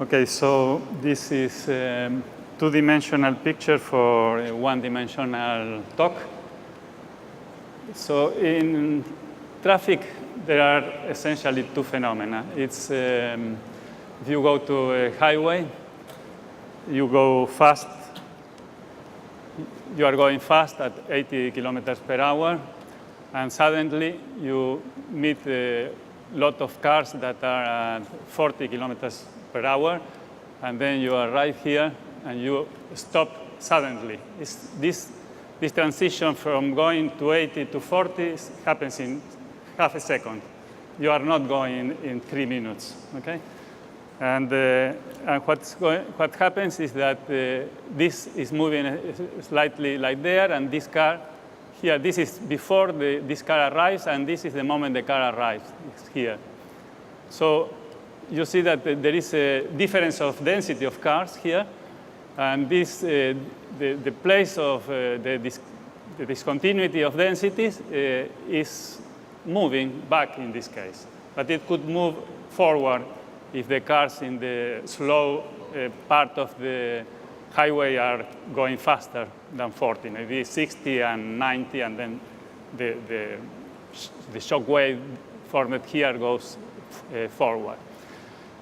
Okay, so this is a two-dimensional picture for a one-dimensional talk. So in traffic, there are essentially two phenomena. It's if you go to a highway, you go fast. You are going fast at 80 kilometers per hour, and suddenly you meet a lot of cars that are at 40 kilometers per hour, and then you arrive here and you stop suddenly. This transition from going to 80 to 40 happens in half a second. You are not going in 3 minutes, okay? And what happens is that this is moving slightly like there, and this car here, this is before this car arrives, and this is the moment the car arrives. It's here. So you see that there is a difference of density of cars here, and this the place of the discontinuity of densities is moving back in this case, but it could move forward if the cars in the slow part of the highway are going faster than 40, maybe 60 and 90, and then the shock wave formed here goes forward.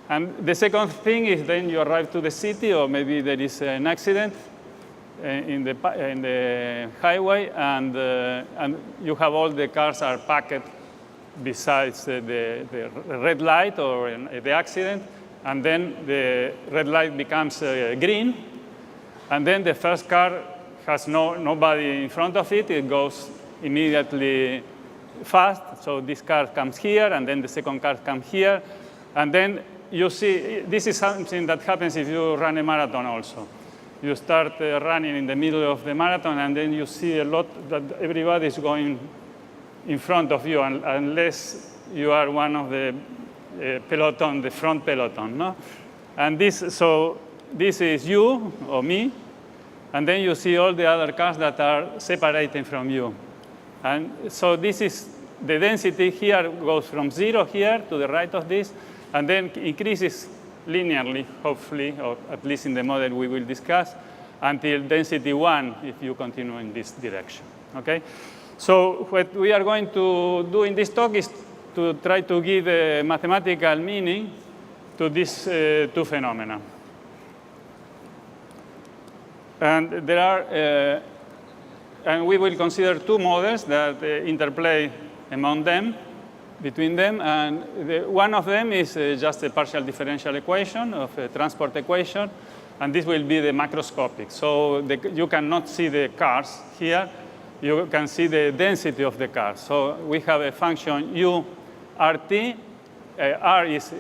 And the second thing is then you arrive to the city, or maybe there is an accident in the highway, and you have all the cars are packed besides the red light or the accident, and then the red light becomes green, and then the first car has nobody in front of it. It goes immediately fast, so this car comes here, and then the second car comes here, and then you see, this is something that happens if you run a marathon also. You start running in the middle of the marathon, and then you see a lot that everybody is going in front of you, unless you are one of the peloton, the front peloton, no? And so this is you or me, and then you see all the other cars that are separating from you. And so this is, the density here goes from 0 here to the right of this, and then increases linearly, hopefully, or at least in the model we will discuss, until density 1 if you continue in this direction, okay? So what we are going to do in this talk is to try to give a mathematical meaning to these two phenomena. And there are, and we will consider two models that interplay among them, between them, and one of them is just a partial differential equation of a transport equation, and this will be the macroscopic. So you cannot see the cars here. You can see the density of the cars. So we have a function u rt. R is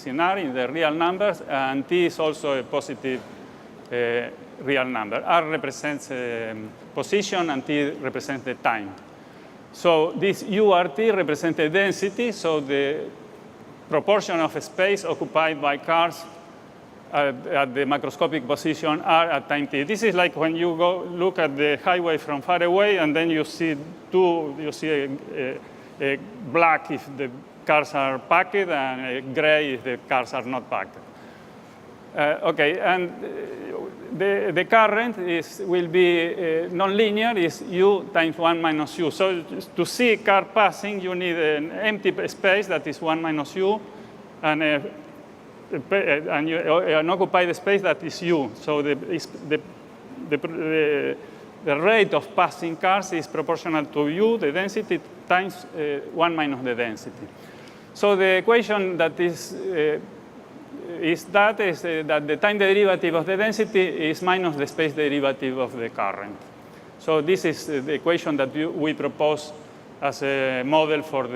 in R in the real numbers, and t is also a positive real number. R represents position, and t represents the time. So this URT represents the density, so the proportion of space occupied by cars at the macroscopic position R at time t. This is like when you go look at the highway from far away, and then you see a black if the cars are packed, and a gray if the cars are not packed. Okay, and the current will be nonlinear, is u times 1 minus u. So to see a car passing, you need an empty space that is 1 minus u, and an occupied space that is u. So the rate of passing cars is proportional to u, the density, times 1 minus the density. So the equation that is that the time derivative of the density is minus the space derivative of the current. So this is the equation that we propose as a model for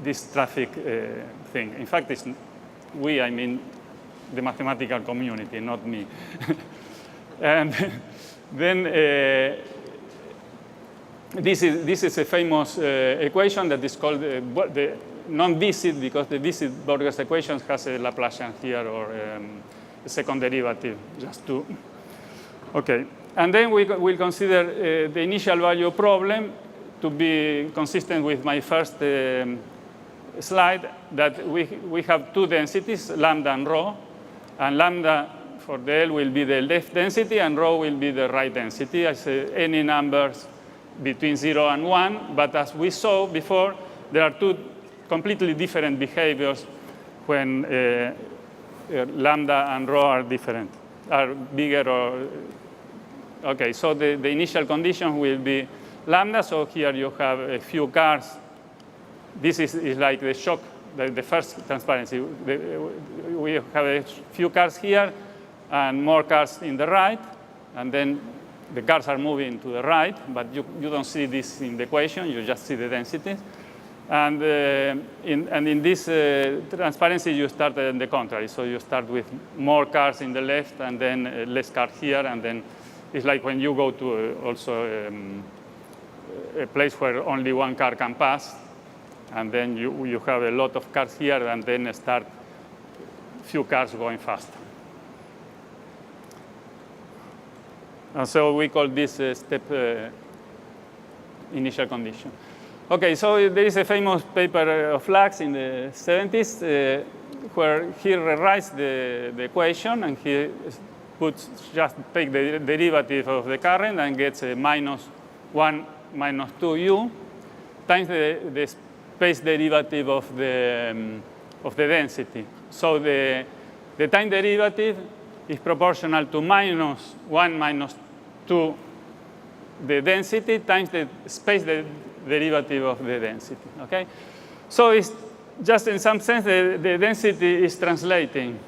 this traffic thing. In fact, I mean the mathematical community, not me. And then this is a famous equation that is called the non-visit, because the visit-Borges equation has a Laplacian here, or a second derivative, just two. Okay, and then we will consider the initial value problem to be consistent with my first slide that we have two densities, lambda and rho. And lambda for the L will be the left density, and rho will be the right density. I say any numbers between 0 and 1. But as we saw before, there are two completely different behaviors when lambda and rho are different, are bigger or. OK, so the initial condition will be lambda. So here you have a few cars. This is like the shock, the first transparency. We have a few cars here and more cars in the right. And then the cars are moving to the right. But you don't see this in the equation. You just see the densities. And in this transparency, you start on the contrary. So you start with more cars in the left and then less cars here. And then it's like when you go to also a place where only one car can pass. And then you have a lot of cars here, and then start few cars going faster. And so we call this step initial condition. OK, so there is a famous paper of Lax in the 70s where he rewrites the equation, and he just take the derivative of the current and gets a minus 1 minus 2u times the space derivative of the density. So the time derivative is proportional to minus 1 minus 2 the density times the space derivative of the density. Okay? So it's just in some sense the density is translating.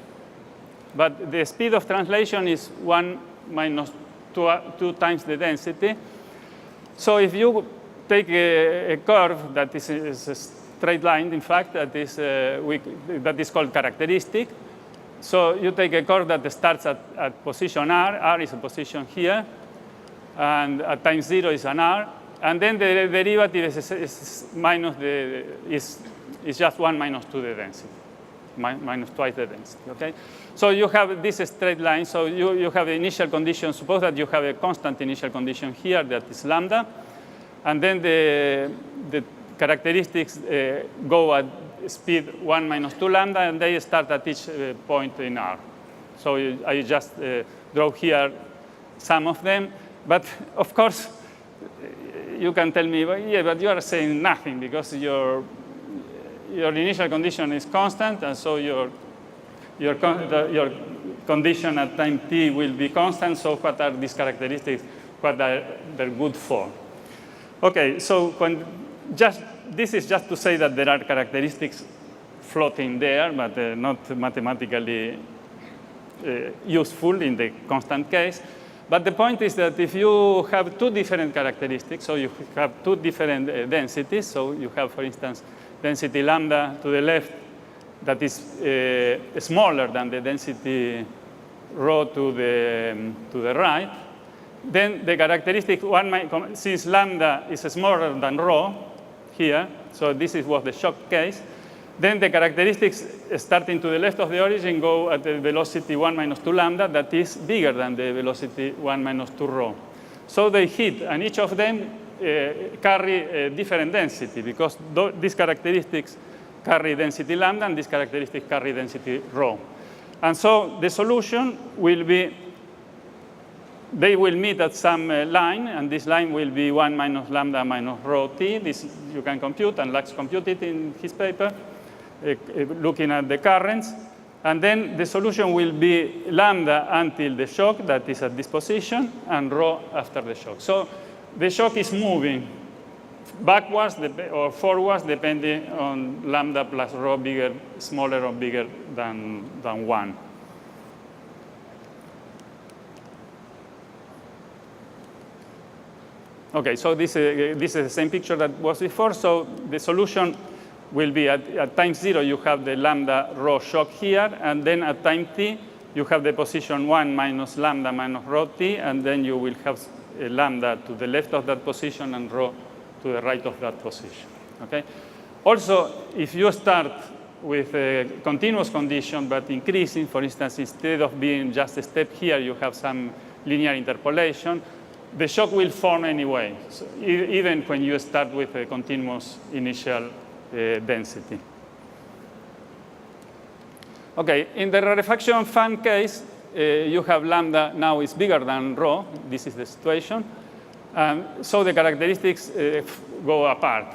But the speed of translation is 1 minus 2 times the density. So if you take a curve that is a straight line, in fact, that is called characteristic. So you take a curve that starts at position r. R is a position here. And at time 0 is an r. And then the derivative is just 1 minus 2 the density. Minus twice the density. Okay? So you have this straight line. So you have the initial condition. Suppose that you have a constant initial condition here that is lambda. And then the characteristics go at speed 1 minus 2 lambda, and they start at each point in R. So I just draw here some of them. But of course, you can tell me, well, yeah, but you are saying nothing because your initial condition is constant, and so your condition at time t will be constant. So what are these characteristics? What are they good for? OK, so this is just to say that there are characteristics floating there, but not mathematically useful in the constant case. But the point is that if you have two different characteristics, so you have two different densities, so you have, for instance, density lambda to the left that is smaller than the density rho to the right, then the characteristic since lambda is smaller than rho here, so this was the shock case, then the characteristics starting to the left of the origin go at the velocity 1 minus 2 lambda that is bigger than the velocity 1 minus 2 rho. So they hit, and each of them carry a different density because these characteristics carry density lambda and these characteristics carry density rho. And so the solution will be, they will meet at some line, and this line will be 1 minus lambda minus rho t. This you can compute, and Lax computed in his paper, looking at the currents. And then the solution will be lambda until the shock, that is at this position, and rho after the shock. So the shock is moving backwards or forwards depending on lambda plus rho bigger, smaller or bigger than 1. OK, so this is the same picture that was before. So the solution will be at time 0, you have the lambda rho shock here. And then at time t, you have the position 1 minus lambda minus rho t. And then you will have a lambda to the left of that position and rho to the right of that position. Okay? Also, if you start with a continuous condition but increasing, for instance, instead of being just a step here, you have some linear interpolation, the shock will form anyway, so even when you start with a continuous initial density. Okay, in the rarefaction fan case, you have lambda now is bigger than rho. This is the situation. So the characteristics go apart.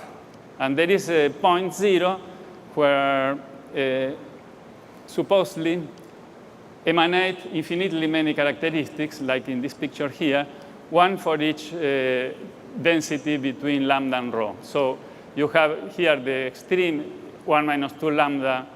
And there is a point 0 where supposedly emanate infinitely many characteristics, like in this picture here, one for each density between lambda and rho. So you have here the extreme 1 minus 2 lambda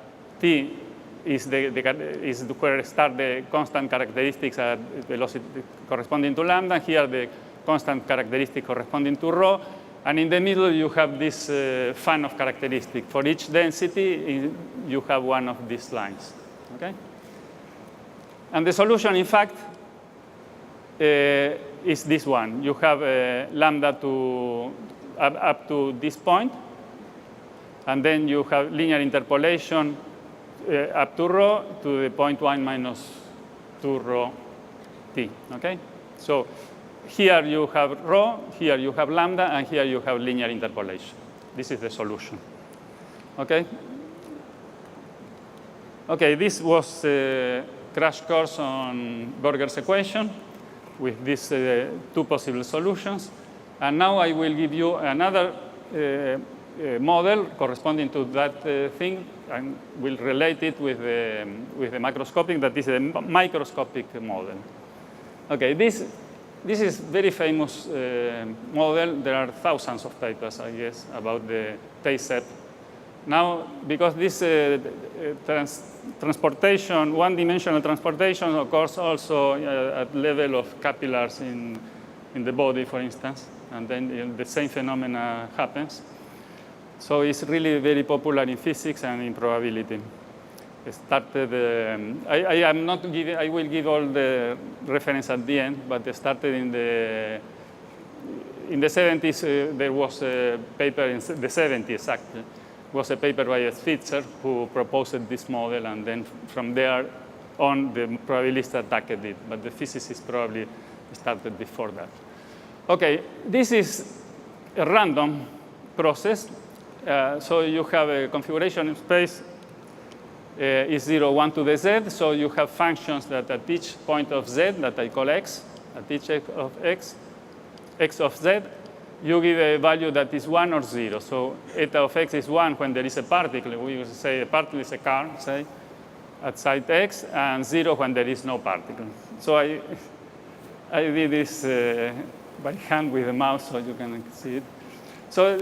t is where start the constant characteristics at velocity corresponding to lambda. Here the constant characteristic corresponding to rho. And in the middle, you have this fan of characteristic. For each density, you have one of these lines. Okay? And the solution, in fact, is this one. You have lambda up to this point. And then you have linear interpolation up to rho to the point 1 minus 2 rho t. Okay? So here you have rho, here you have lambda, and here you have linear interpolation. This is the solution. Okay? Okay, this was a crash course on Borger's equation with these two possible solutions. And now I will give you another model corresponding to that thing, and will relate it with the macroscopic, that is a microscopic model. Okay, this is very famous model. There are thousands of papers, I guess, about the PACEP. Now, because this transportation, one-dimensional transportation occurs also at level of capillaries in the body, for instance, and then the same phenomena happens. So it's really very popular in physics and in probability. It started, I am not giving, I will give all the reference at the end, but it started in the 70s. There was a paper in the 70s, actually. Was a paper by Spitzer who proposed this model, and then from there on, the probabilists attacked it, but the physicists probably started before that. Okay, this is a random process. So you have a configuration space is 0, 1 to the z. So you have functions that at each point of z that I call x, at each x of z, you give a value that is 1 or 0. So eta of x is 1 when there is a particle. We would say a particle is a car, say, at site x, and 0 when there is no particle. So I did this by hand with the mouse so you can see it. So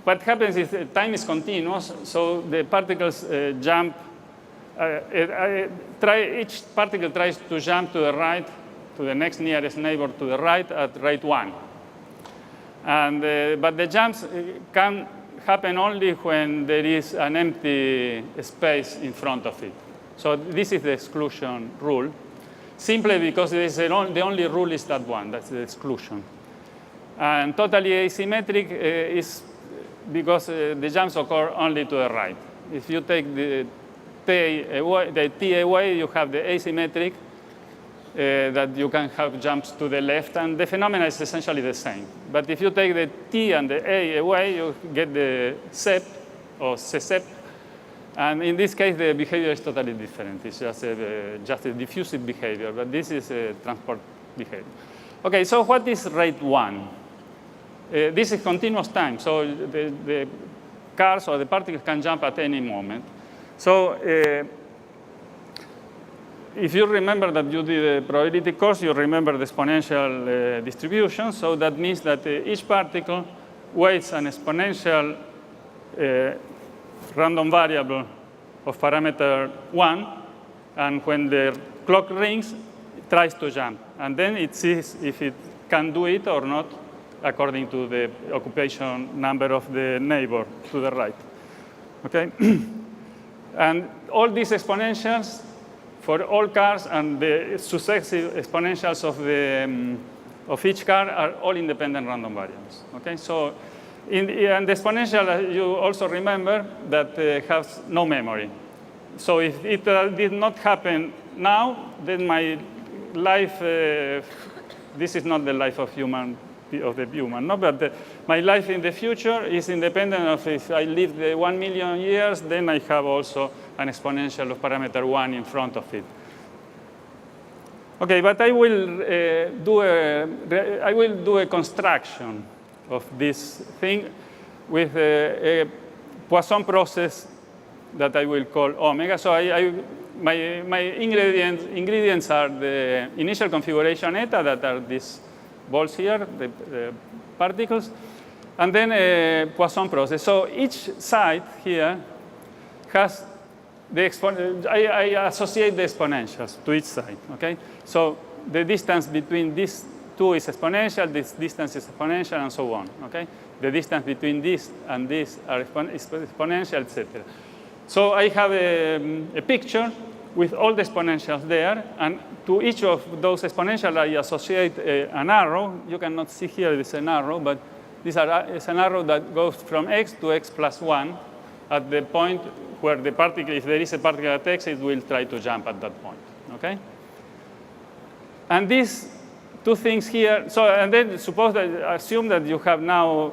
what happens is the time is continuous, so the particles jump. Each particle tries to jump to the right, to the next nearest neighbor to the right at rate 1. But the jumps can happen only when there is an empty space in front of it. So this is the exclusion rule, simply because the only rule is that one, that's the exclusion. And totally asymmetric is because the jumps occur only to the right. If you take the t away, you have the asymmetric, that you can have jumps to the left, and the phenomena is essentially the same. But if you take the t and the a away, you get the sep, or c-sep, and in this case, the behavior is totally different. It's just a diffusive behavior, but this is a transport behavior. Okay, so what is rate 1? This is continuous time, so the cars or the particles can jump at any moment. So if you remember that you did a probability course, you remember the exponential distribution. So that means that each particle weights an exponential random variable of parameter 1. And when the clock rings, it tries to jump. And then it sees if it can do it or not, according to the occupation number of the neighbor to the right. Okay? And all these exponentials for all cars and the successive exponentials of each car are all independent random variables. Okay? So in the exponential, you also remember that has no memory. So if it did not happen now, then my life, this is not the life of human of the human. No? But my life in the future is independent of if I live the 1 million years, then I have also an exponential of parameter 1 in front of it. Okay, but I will do a construction of this thing with a Poisson process that I will call omega. So my ingredients are the initial configuration eta, that are these balls here, the particles, and then a Poisson process. So each side here has the I associate the exponentials to each side, okay? So the distance between these two is exponential, this distance is exponential, and so on, okay? The distance between this and this are exponential, etc. So I have a picture with all the exponentials there, and to each of those exponentials I associate an arrow. You cannot see here, it's an arrow, but it's an arrow that goes from x to x plus 1 at the point where the particle, if there is a particle at x, it will try to jump at that point, okay? And these two things here, so, and then assume that you have now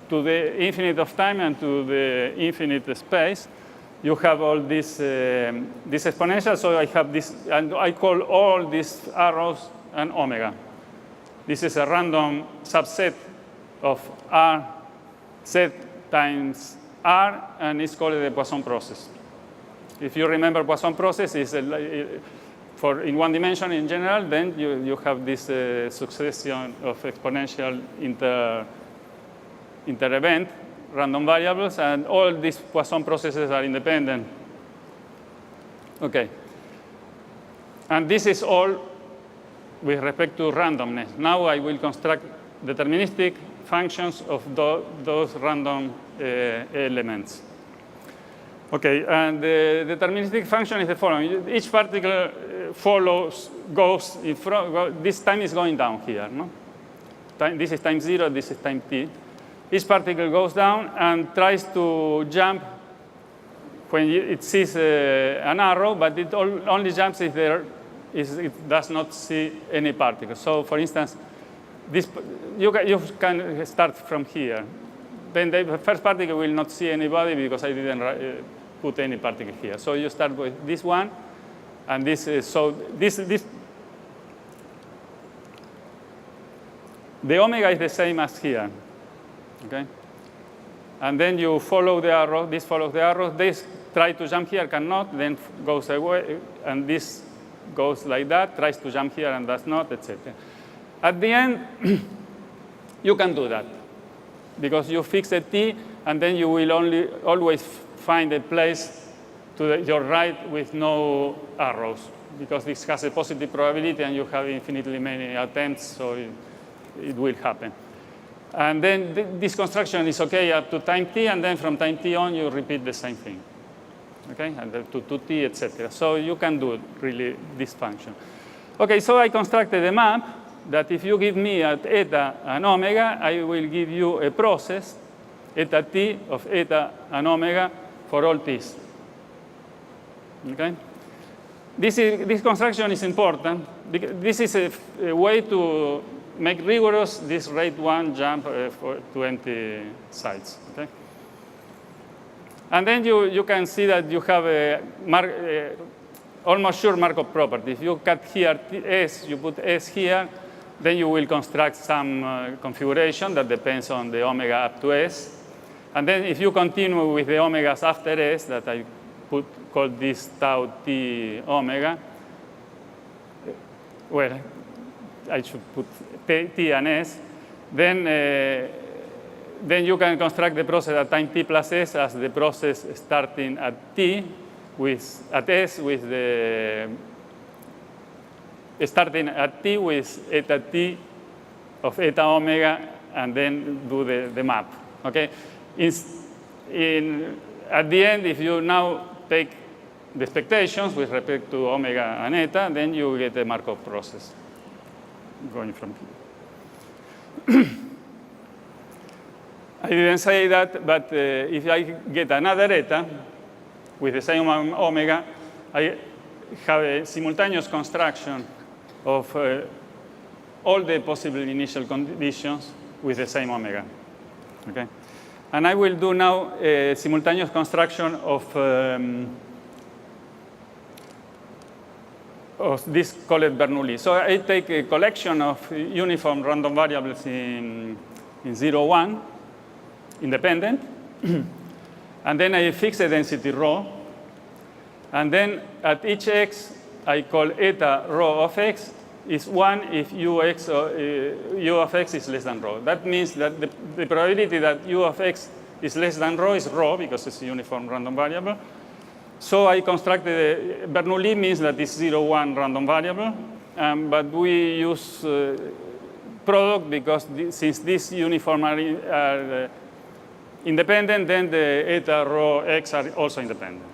to the infinite of time and to the infinite space, you have all this exponential, so I have this, and I call all these arrows an omega. This is a random subset of R Z times R, and it's called the Poisson process. If you remember, Poisson process is for in one dimension in general, then you have this succession of exponential inter-event random variables, and all these Poisson processes are independent. Okay. And this is all with respect to randomness. Now I will construct deterministic functions of those random elements. Okay, and the deterministic function is the following. Each particle goes in front, this time is going down here, no? This is time 0, this is time t. Each particle goes down and tries to jump when it sees an arrow, but it only jumps if it does not see any particle. So, for instance, you can start from here. Then the first particle will not see anybody because I didn't put any particle here. So you start with this one, and this is, so this the omega is the same as here, okay? And then you follow the arrow, this follows the arrow, this try to jump here, cannot, then goes away, and this goes like that, tries to jump here and does not, etc. At the end, you can do that because you fix a t, and then you will always find a place to your right with no arrows, because this has a positive probability and you have infinitely many attempts, so it will happen. And then this construction is okay up to time t, and then from time t on you repeat the same thing, okay, and then to 2t, etc. So you can do really this function. Okay, so I constructed a map that if you give me at eta and omega, I will give you a process, eta t of eta and omega for all t's. Okay? This construction is important because this is a way to make rigorous this rate 1 jump for 20 sides. Okay? And then you can see that you have a almost sure Markov property. If you cut here S, you put S here, then you will construct some configuration that depends on the omega up to S. And then if you continue with the omegas after S, that I call this tau t omega, well, I should put t and S, then you can construct the process at time t plus S as the process starting at t at S with the starting at t with eta t of eta omega, and then do the map. Okay. At the end, if you now take the expectations with respect to omega and eta, then you get a Markov process going from here. I didn't say that, but if I get another eta with the same omega, I have a simultaneous construction of all the possible initial conditions with the same omega. Okay? And I will do now a simultaneous construction of this called Bernoulli. So I take a collection of uniform random variables in 0, 1, independent. And then I fix a density rho. And then at each x, I call eta rho of x is 1 if u of x is less than rho. That means that the probability that u of x is less than rho is rho, because it's a uniform random variable. So I constructed Bernoulli means that it's 0, 1 random variable. But we use product because since these uniform are independent, then the eta rho x are also independent.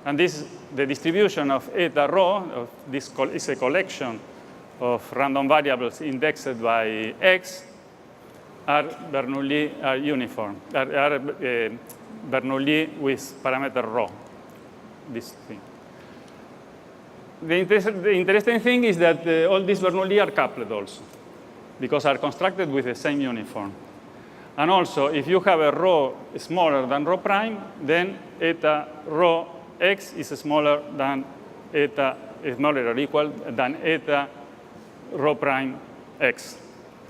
And this, the distribution of eta rho, this is a collection of random variables indexed by x, are Bernoulli are uniform, are Bernoulli with parameter rho. This thing. The interesting thing is that all these Bernoulli are coupled also, because are constructed with the same uniform. And also, if you have a rho smaller than rho prime, then eta rho x is smaller than eta, smaller or equal than eta rho prime x.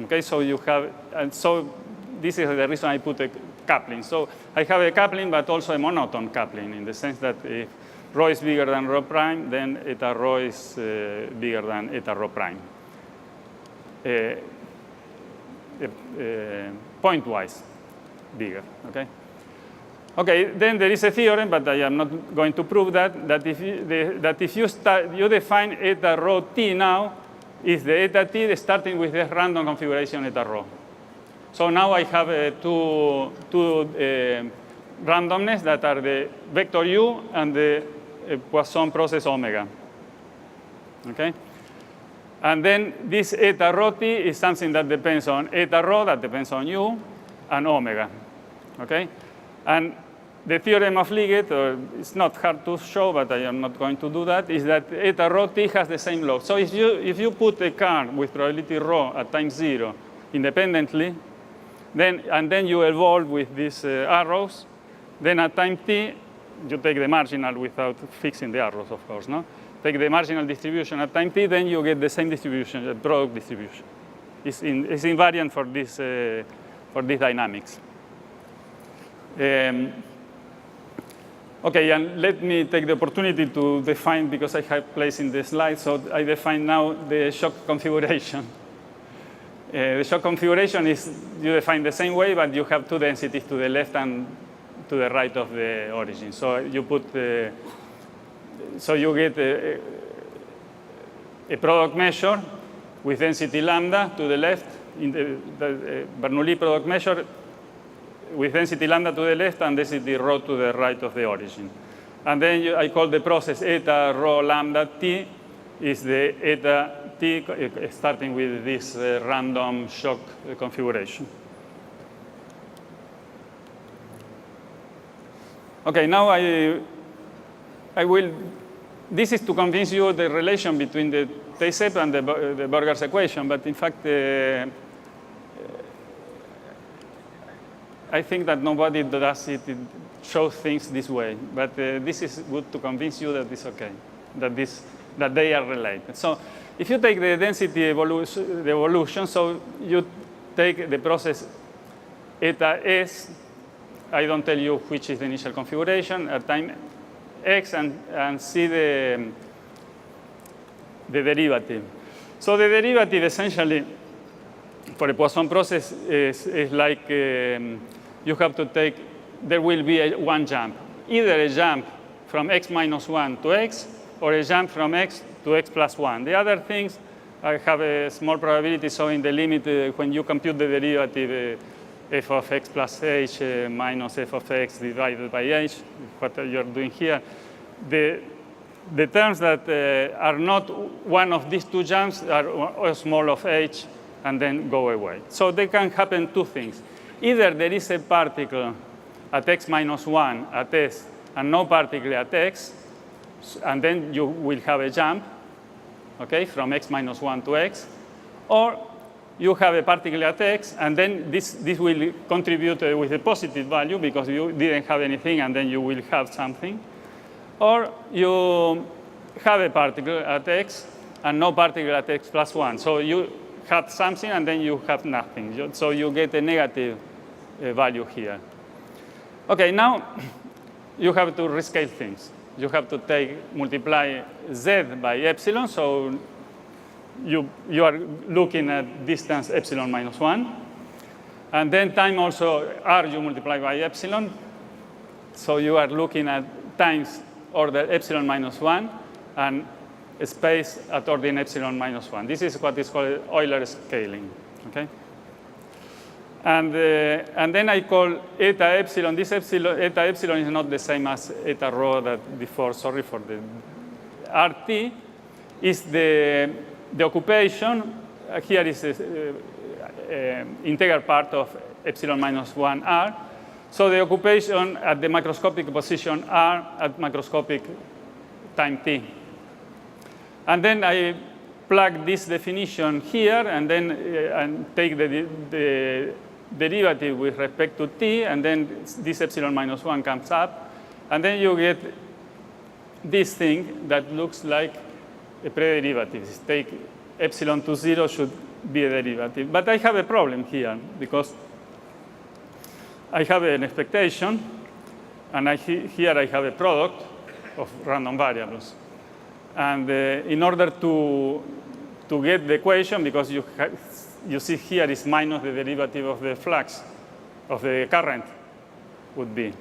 Okay, so you have, and so this is the reason I put a coupling. So I have a coupling, but also a monotone coupling in the sense that if rho is bigger than rho prime, then eta rho is bigger than eta rho prime. Pointwise bigger, okay? Okay, then there is a theorem, but I am not going to prove that if you define eta rho t now, is the eta t starting with the random configuration eta rho. So now I have two randomness that are the vector u and the Poisson process omega. Okay? And then this eta rho t is something that depends on eta rho, that depends on u, and omega. Okay? And the theorem of Liggett, it's not hard to show, but I am not going to do that, is that eta rho t has the same log. So if you put a car with probability rho at time 0 independently, and then you evolve with these arrows, then at time t, you take the marginal without fixing the arrows, of course, no? Take the marginal distribution at time t, then you get the same distribution, the product distribution. It's invariant for this dynamics. Okay, and let me take the opportunity to define, because I have placed in the slide, so I define now the shock configuration. The shock configuration is, you define the same way, but you have two densities to the left and to the right of the origin. So you put, so you get a product measure with density lambda to the left, in the Bernoulli product measure with density lambda to the left and density rho to the right of the origin. And then I call the process eta rho lambda t is the eta t starting with this random shock configuration. Okay, now I will, this is to convince you the relation between the T-SEP and the Burger's equation, but in fact, I think that nobody does it, shows things this way. But this is good to convince you that it's okay, that they are related. So if you take the density evolution, so you take the process eta s, I don't tell you which is the initial configuration at time x, and see the derivative. So the derivative essentially for a Poisson process is like you have to take, there will be one jump, either a jump from x minus 1 to x, or a jump from x to x plus 1. The other things have a small probability, so in the limit, when you compute the derivative, f of x plus h minus f of x divided by h, what you're doing here, the terms that are not one of these two jumps are small of h and then go away. So there can happen two things. Either there is a particle at x minus 1 at s and no particle at x, and then you will have a jump, okay, from x minus 1 to x. Or you have a particle at x, and then this will contribute with a positive value because you didn't have anything, and then you will have something. Or you have a particle at x and no particle at x plus 1. So you have something, and then you have nothing. So you get a negative value here. OK, now you have to rescale things. You have to multiply z by epsilon. So you are looking at distance epsilon minus 1. And then time also r you multiply by epsilon. So you are looking at times order epsilon minus 1 and space at order in epsilon minus 1. This is what is called Euler scaling. Okay? And then I call eta epsilon. This eta epsilon is not the same as eta rho that before. Sorry for the RT is the occupation. Here is the integral part of epsilon minus 1 r. So the occupation at the macroscopic position r at macroscopic time t. And then I plug this definition here, and then and take the derivative with respect to t, and then this epsilon minus 1 comes up. And then you get this thing that looks like a pre-derivative. Take epsilon to 0 should be a derivative. But I have a problem here, because I have an expectation, and here I have a product of random variables. And in order to get the equation, because you see here is minus the derivative of the flux, of the current, would be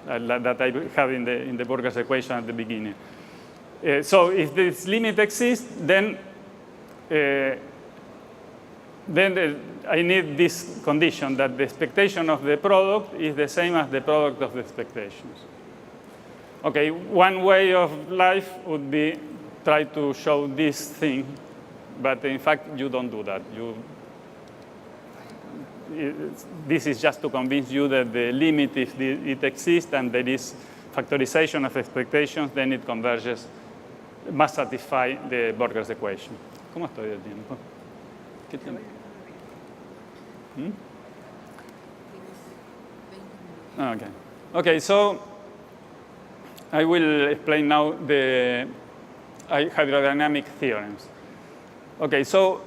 that I have in the Burger's equation at the beginning. So if this limit exists, then I need this condition that the expectation of the product is the same as the product of the expectations. Okay, one way of life would be try to show this thing, but in fact you don't do that. This is just to convince you that the limit, if it exists and there is factorization of expectations, then it converges, must satisfy the Burger's equation. ¿Cómo estoy de tiempo? ¿Qué tiempo? Okay. Okay, so I will explain now the hydrodynamic theorems. Okay, so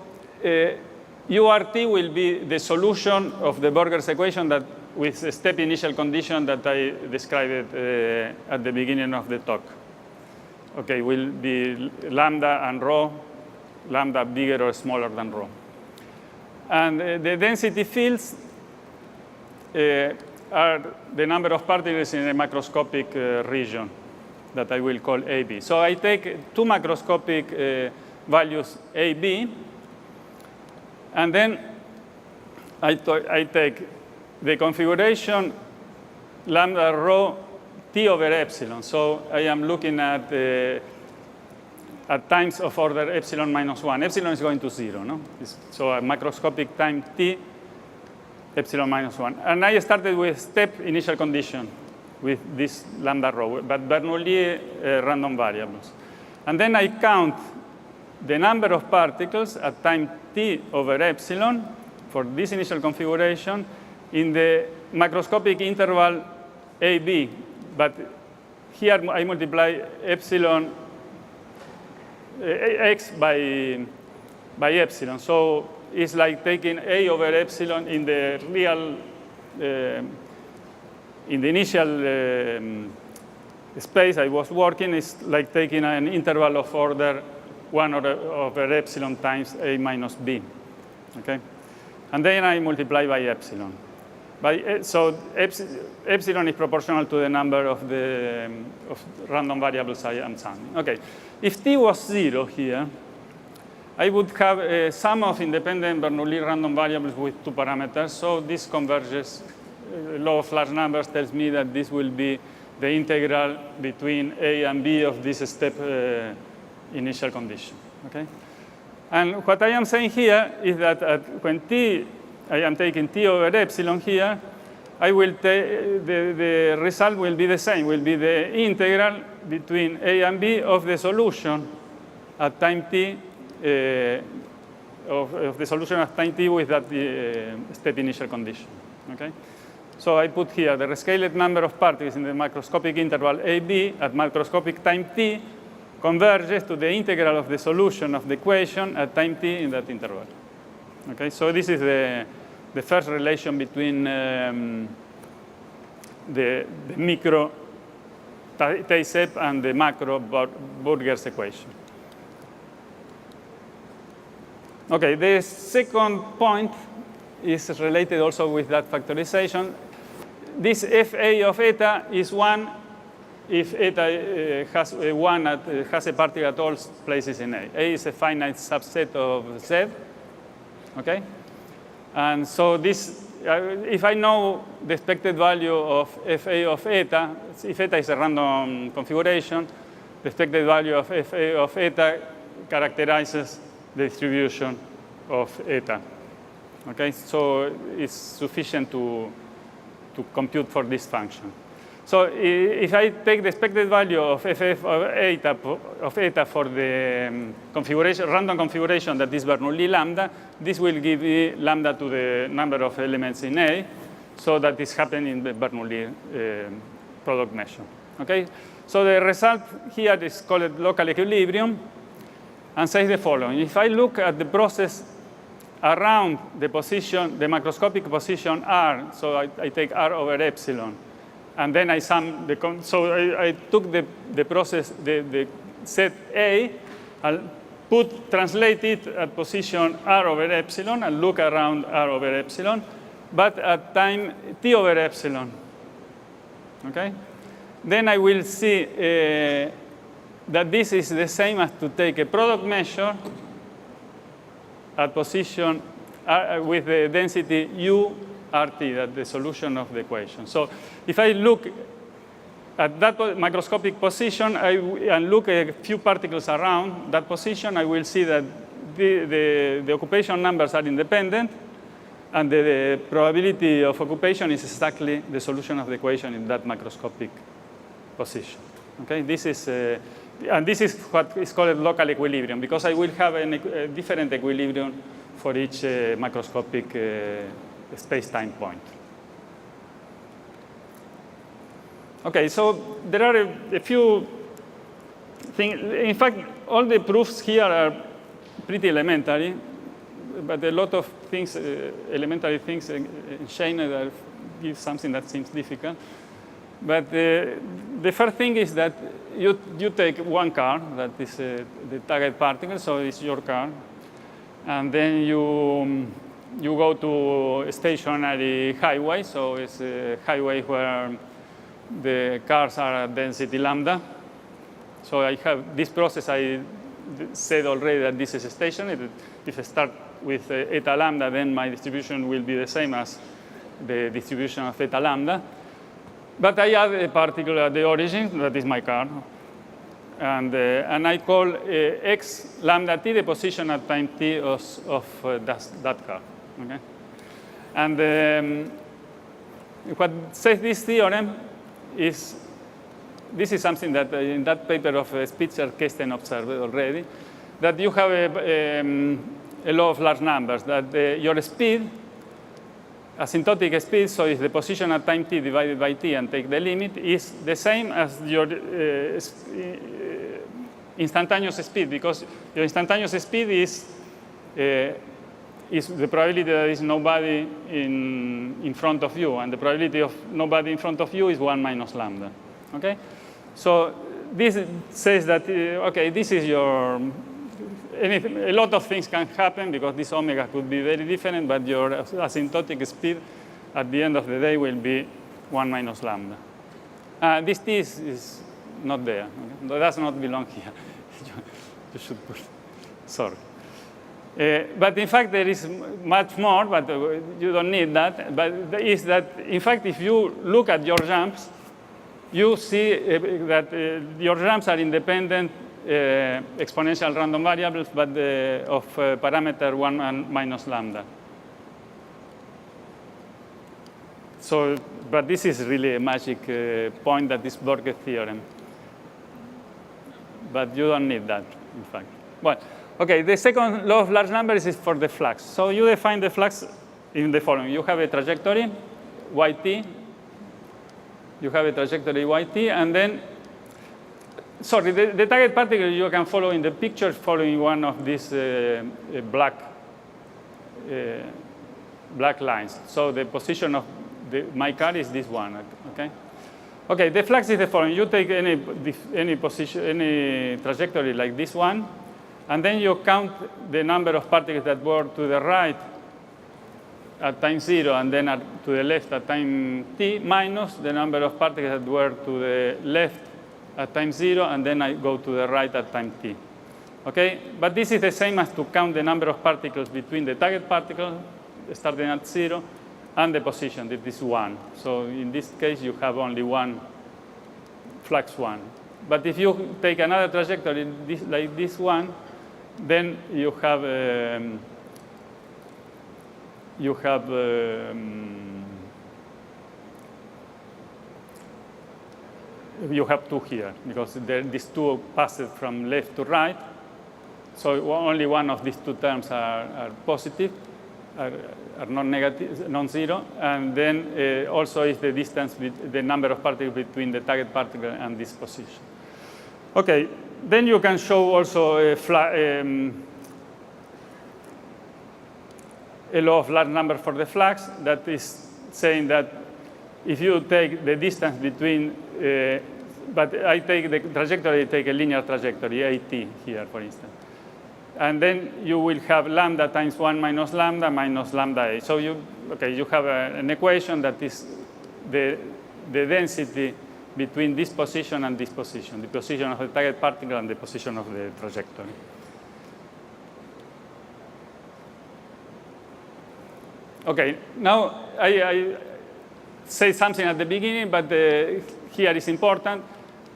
URT will be the solution of the Burger's equation that with the step initial condition that I described at the beginning of the talk. Okay, will be lambda and rho, lambda bigger or smaller than rho. And the density fields are the number of particles in a macroscopic region that I will call AB. So I take two macroscopic values AB, and then I take the configuration lambda rho T over epsilon. So I am looking at times of order epsilon minus 1. Epsilon is going to 0, no? So a macroscopic time T, epsilon minus 1. And I started with step initial condition with this lambda rho, but Bernoulli random variables. And then I count the number of particles at time T over epsilon for this initial configuration in the macroscopic interval AB. But here I multiply epsilon x by epsilon. So it's like taking A over epsilon in the real, in the initial space I was working. It's like taking an interval of order 1 over epsilon times A minus B. Okay? And then I multiply by epsilon. So epsilon is proportional to the number of random variables I am summing. Okay. If T was 0 here, I would have a sum of independent Bernoulli random variables with 2 parameters. So this converges. Law of large numbers tells me that this will be the integral between A and B of this step initial condition. Okay? And what I am saying here is that when T, I am taking T over epsilon here, I will take the result will be the same, will be the integral between A and B of the solution at time T of the solution at time t with that state initial condition. Okay? So I put here the rescaled number of particles in the macroscopic interval AB at macroscopic time t converges to the integral of the solution of the equation at time t in that interval. Okay? So this is the first relation between the micro Tay-Sepp and the macro Burger's equation. Okay, the second point is related also with that factorization. This FA of eta is 1 if eta has a particle at all places in A. A is a finite subset of Z. Okay? And so this, if I know the expected value of FA of eta, if eta is a random configuration, the expected value of FA of eta characterizes the distribution of eta. Okay, so it's sufficient to compute for this function. So if I take the expected value of FF of eta for the configuration, random configuration that is Bernoulli lambda, this will give me lambda to the number of elements in A, so that is happening in the Bernoulli product measure. Okay, so the result here is called local equilibrium, and says the following: if I look at the process around the position, the macroscopic position R, so I take R over epsilon, and then I sum the, so I took the process, the set A, I'll translate it at position R over epsilon and look around R over epsilon, but at time T over epsilon. Okay? Then I will see that this is the same as to take a product measure at position with the density U RT, that's the solution of the equation. So if I look at that macroscopic position and look at a few particles around that position, I will see that the occupation numbers are independent, and the probability of occupation is exactly the solution of the equation in that macroscopic position. Okay, this is and this is what is called local equilibrium, because I will have a different equilibrium for each macroscopic space-time point. Okay, so there are a few things. In fact, all the proofs here are pretty elementary, but a lot of things, elementary things in Scheiner that give something that seems difficult. But the first thing is that you take one car, that is the target particle, so it's your car, and then you go to a stationary highway, so it's a highway where the cars are at density lambda. So I have this process, I said already that this is a station. If I start with eta lambda, then my distribution will be the same as the distribution of eta lambda. But I add a particle at the origin, that is my car. And I call x lambda t the position at time t of that car. Okay? And what says this theorem is, this is something that in that paper of Spitzer Kesten observed already, that you have a law of large numbers, that your speed, asymptotic speed, so if the position at time t divided by t and take the limit, is the same as your instantaneous speed, because your instantaneous speed is the probability that there is nobody in front of you, and the probability of nobody in front of you is 1 minus lambda. Okay? So this says that, okay, this is your, a lot of things can happen because this omega could be very different, but your asymptotic speed at the end of the day will be 1 minus lambda. This t is not there. Okay? It does not belong here. You should put, sorry. But in fact, there is much more, but you don't need that. But is that, in fact, if you look at your jumps, you see that your jumps are independent exponential random variables, but of parameter 1 minus lambda. So, but this is really a magic point, that is Burger theorem. But you don't need that, in fact. Well, Okay, the second law of large numbers is for the flux. So you define the flux in the following. You have a trajectory, yt. You have a trajectory yt, and then, sorry, the target particle you can follow in the picture following one of these black lines. So the position of my car is this one, okay? Okay, the flux is the following. You take any position, any trajectory like this one, and then you count the number of particles that were to the right at time 0 and then to the left at time t, minus the number of particles that were to the left at time 0 and then I go to the right at time t. Okay? But this is the same as to count the number of particles between the target particle starting at 0 and the position, that is 1. So in this case, you have only one flux 1. But if you take another trajectory like this one, then you have two here, because these two passed from left to right. So only one of these two terms are positive, are non-negative, non-zero. And then also is the distance, the number of particles between the target particle and this position. Okay, then you can show also a law of large number for the flux that is saying that if you take the distance between, but I take the trajectory, I take a linear trajectory, AT here, for instance. And then you will have lambda times 1 minus lambda A. So you have an equation that is the density between this position and this position, the position of the target particle and the position of the trajectory. Okay, now I say something at the beginning, but here is important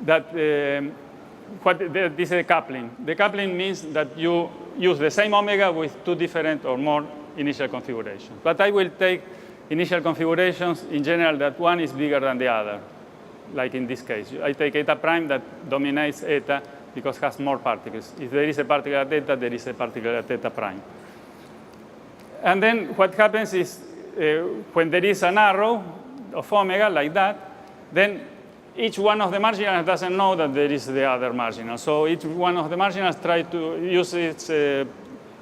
that this is a coupling. The coupling means that you use the same omega with two different or more initial configurations. But I will take initial configurations in general that one is bigger than the other, like in this case. I take eta prime that dominates eta because it has more particles. If there is a particle at eta, there is a particle at eta prime. And then what happens is when there is an arrow of omega like that, then each one of the marginals doesn't know that there is the other marginal. So each one of the marginals try to use its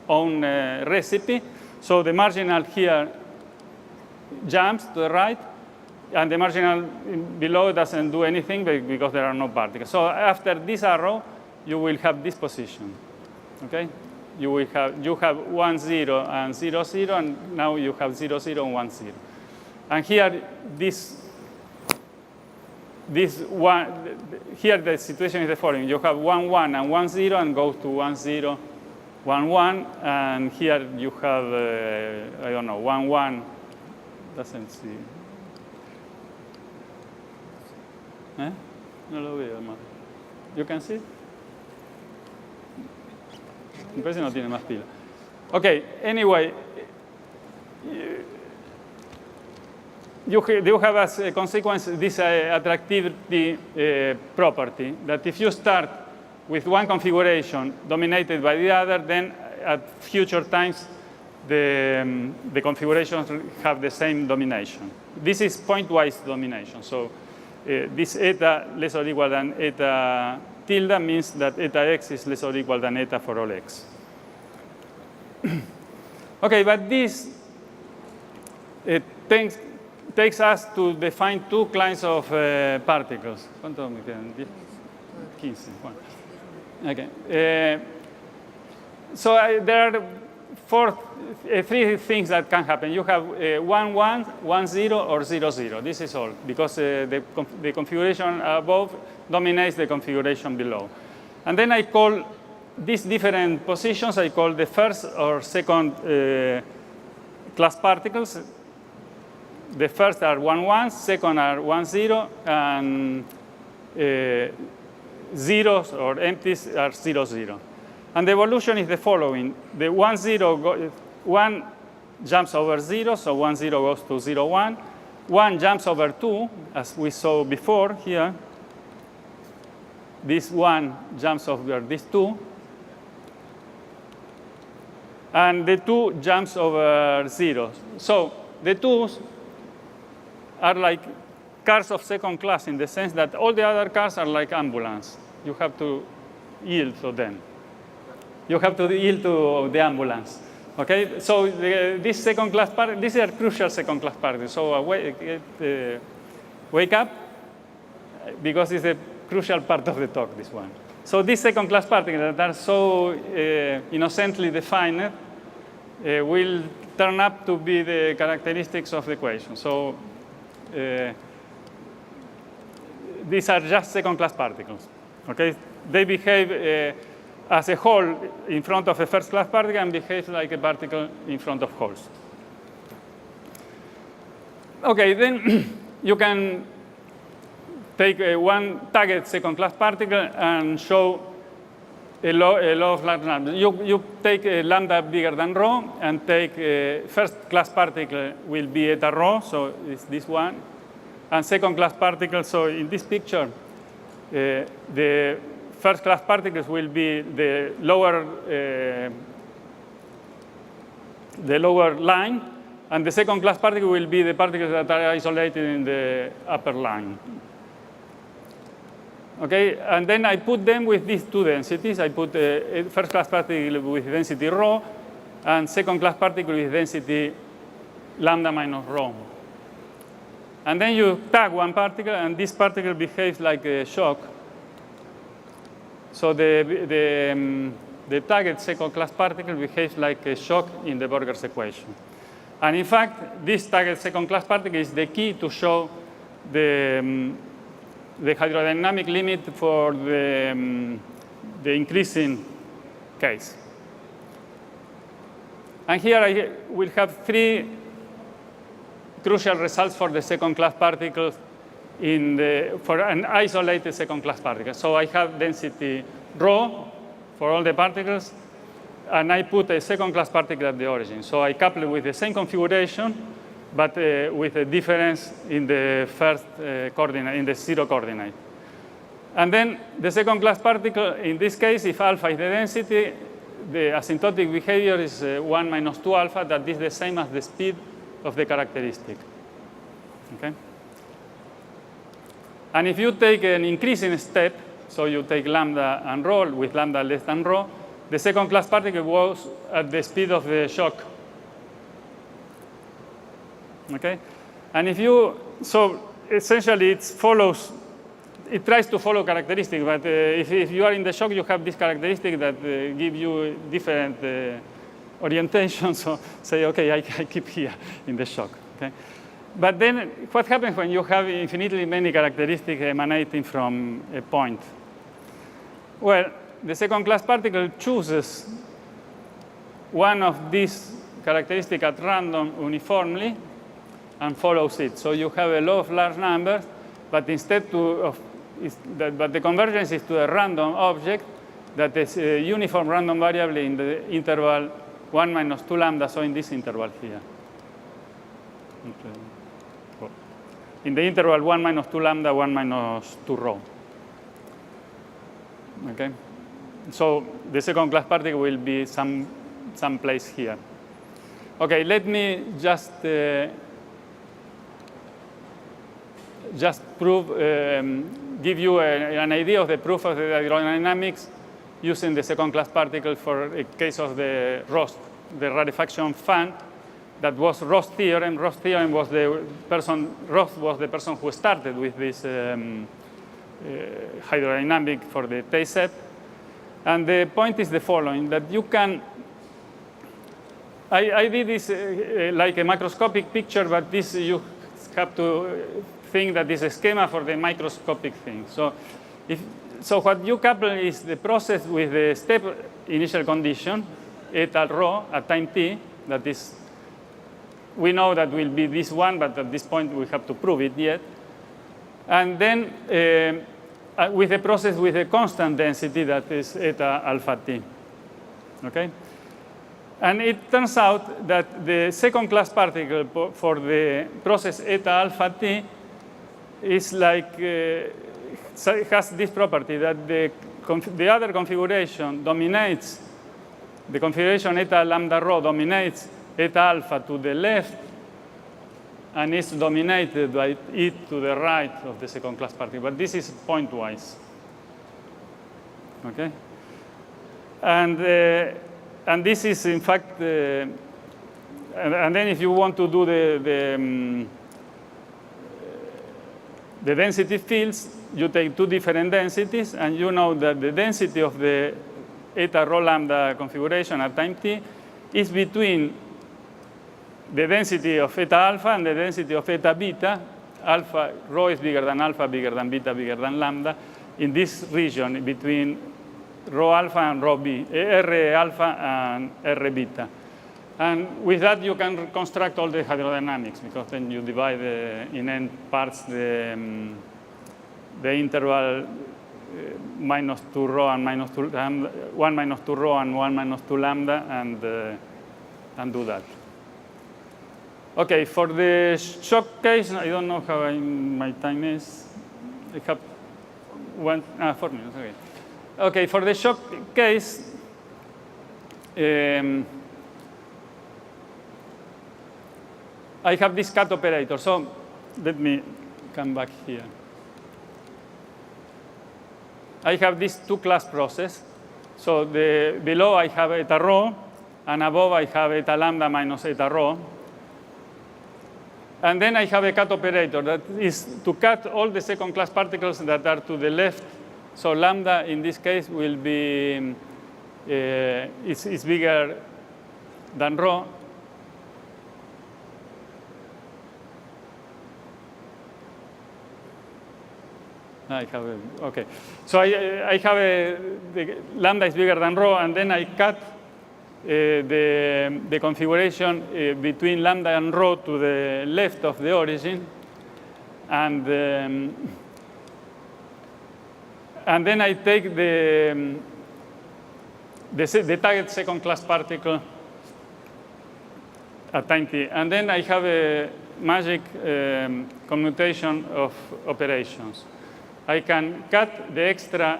own recipe. So the marginal here jumps to the right, and the marginal below doesn't do anything because there are no particles. So after this arrow, you will have this position. Okay? You have 1, 0, and 0, 0, and now you have 0, 0, and 1, 0. And here, this one, here the situation is the following. You have 1, 1, and 1, 0, and goes to 1, 0, 1, 1. And here you have, I don't know, 1, 1. Doesn't see. ¿Eh? No lo veo más. You can see? Me parece no tiene más pila. Okay, anyway, you have as a consequence this attractivity property, that if you start with one configuration dominated by the other, then at future times the configurations have the same domination. This is pointwise domination. So this eta less or equal than eta tilde means that eta x is less or equal than eta for all x. Okay, but this takes us to define two kinds of particles. ¿Cuánto me quedan? 15. Okay. So there are three things that can happen. You have 1, 1, 1, 0, or 0, 0. This is all, because the configuration above dominates the configuration below. And then I call these different positions, I call the first or second class particles. The first are 1, 1, second are 1, 0, and zeros or empties are 0, 0. And the evolution is the following. The 1, 0, 1 jumps over 0, so 1, 0 goes to 0, 1. 1 jumps over 2, as we saw before here. This 1 jumps over this 2. and the 2 jumps over 0. So the 2s are like cars of second class in the sense that all the other cars are like ambulance. You have to yield to them. You have to yield to the ambulance. Okay, so this second class part, these are crucial second class particles. So wake up, because it's a crucial part of the talk, this one. So these second class particles that are so innocently defined will turn up to be the characteristics of the equation. So these are just second class particles. Okay, they behave as a hole in front of a first class particle and behave like a particle in front of holes. Okay, then you can take one target second class particle and show a law of large numbers. You take a lambda bigger than rho and take a first class particle will be eta rho, so it's this one. And second class particle, so in this picture, the first class particles will be the lower line, and the second class particle will be the particles that are isolated in the upper line. Okay, and then I put them with these 2 densities. I put a first class particle with density rho and second class particle with density lambda minus rho. And then you tag one particle, and this particle behaves like a shock. So the target second class particle behaves like a shock in the Borger's equation. And in fact, this target second class particle is the key to show the hydrodynamic limit for the increasing case. And here I will have 3 crucial results for the second class particles for an isolated second class particle. So I have density rho for all the particles, and I put a second class particle at the origin. So I couple it with the same configuration, but with a difference in the first coordinate, in the 0 coordinate. And then the second class particle, in this case, if alpha is the density, the asymptotic behavior is 1 minus 2 alpha, that is the same as the speed of the characteristic. Okay? And if you take an increasing step, so you take lambda and rho with lambda less than rho, the second class particle goes at the speed of the shock. Okay? And if you, so essentially it follows, it tries to follow characteristics, but if you are in the shock, you have this characteristic that give you different orientation. So say, okay, I keep here in the shock. Okay? But then what happens when you have infinitely many characteristics emanating from a point? Well, the second class particle chooses one of these characteristics at random uniformly and follows it. So you have a law of large numbers, but instead but the convergence is to a random object that is a uniform random variable in the interval 1 minus 2 lambda, so in this interval here. In the interval 1 minus 2 lambda, 1 minus 2 rho. Okay? So the second class particle will be some place here. Okay, let me just prove, give you an idea of the proof of the hydrodynamics using the second class particle for a case of the Rost, the rarefaction fan. That was Rost theorem. Rost theorem was Rost was the person who started with this hydrodynamic for the Tay-Sep. And the point is the following, that you can, I did this like a macroscopic picture, but this you have to think that is a schema for the microscopic thing. So what you couple is the process with the step initial condition, eta rho at time t, that is, we know that will be this one, but at this point we have to prove it yet. And then with a process with a constant density that is eta alpha t. Okay? And it turns out that the second class particle for the process eta alpha t is like, has this property that the other configuration dominates the configuration eta lambda rho dominates eta alpha to the left and is dominated by it to the right of the second class particle. But this is pointwise. Okay? And this is, in fact, and then if you want to do the density fields, you take two different densities, and you know that the density of the eta rho lambda configuration at time t is between the density of eta alpha and the density of eta beta. Alpha, rho is bigger than alpha, bigger than beta, bigger than lambda, in this region between rho alpha and rho b, R alpha and R beta. And with that, you can construct all the hydrodynamics, because then you divide in n parts the interval minus 2 rho and minus 2 lambda, 1 minus 2 rho and 1 minus 2 lambda, and do that. Okay, for the shock case, I don't know how my time is. I have 4 minutes, okay. Okay, for the shock case, I have this cut operator. So let me come back here. I have this two-class process. So below I have eta rho, and above I have eta lambda minus eta rho. And then I have a cut operator that is to cut all the second-class particles that are to the left. So lambda in this case will be is bigger than rho. I have okay. So I have the lambda is bigger than rho, and then I cut the configuration between lambda and rho to the left of the origin, and then I take the target second class particle at time t, and then I have a magic commutation of operations. I can cut the extra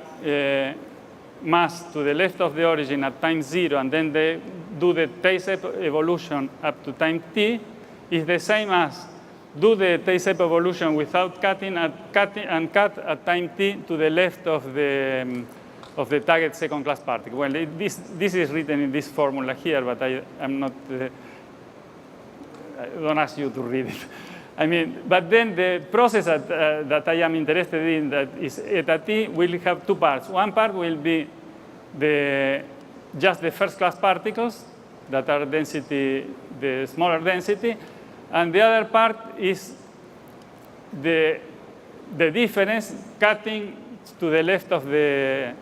mass to the left of the origin at time 0, and then they do the T-shape evolution up to time t, is the same as do the T-shape evolution without cutting and cut at time t to the left of the target second class particle. Well, this is written in this formula here, but I'm not. I don't ask you to read it. I mean, but then the process that I am interested in, that is eta t, will have two parts. One part will be just the first class particles that are density, the smaller density, and the other part is the difference cutting to the left of the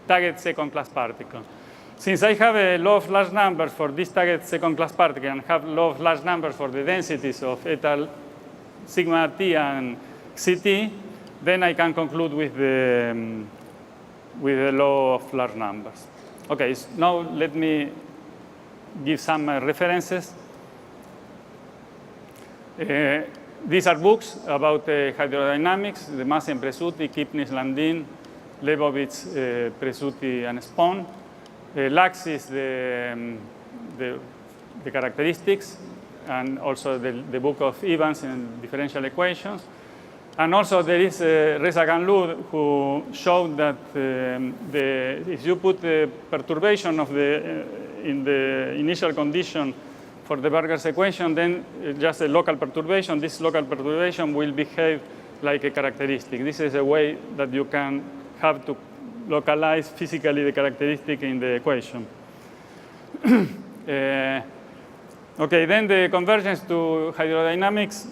target second class particle. Since I have a law of large numbers for this target second class particle and have law of large numbers for the densities of eta sigma t and ct, then I can conclude with the law of large numbers. Okay, so now let me give some references. These are books about hydrodynamics: the Massen, Presutti, Kipnis, Landin, Leibovitz, Presutti, and Spohn. Laxis, the characteristics, and also the book of Evans and differential equations. And also there is Reza Ganlud, who showed that if you put the perturbation of in the initial condition for the Berger's equation, then just a local perturbation, this local perturbation will behave like a characteristic. This is a way that you can have to localize physically the characteristic in the equation. Okay, then the convergence to hydrodynamics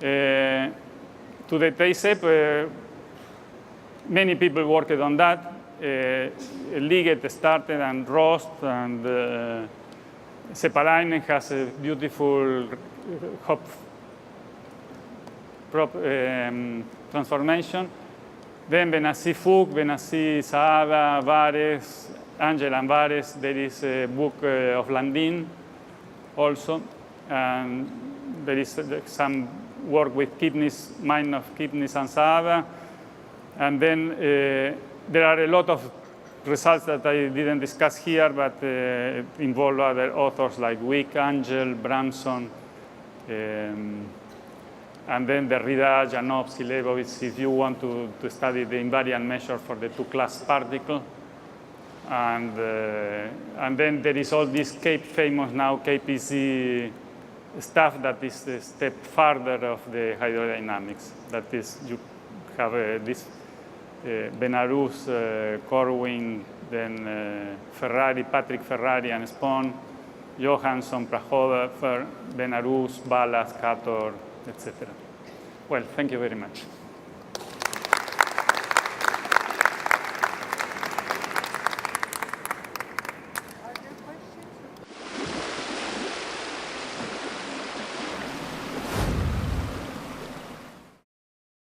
to the T-shape, many people worked on that. Liget started, and Rost, and Sepalainen has a beautiful Hopf transformation. Then Benassi-Fouque, Benassi-Saada, Vares, Angel and Vares. There is a book of Landin also, and there is some work with Kipnis, mine of Kipnis and Saada. And then there are a lot of results that I didn't discuss here, but involve other authors like Wick, Angel, Bramson, and then Derrida, Janowski, Leibovitz, if you want to study the invariant measure for the two-class particle. And then there is all this famous now KPZ stuff that is a step further of the hydrodynamics. That is, you have this Benarus, Corwin, then Patrick Ferrari and Spohn, Johansson, Prahofer, Benarus, Ballas, Kator, etc. Well, thank you very much.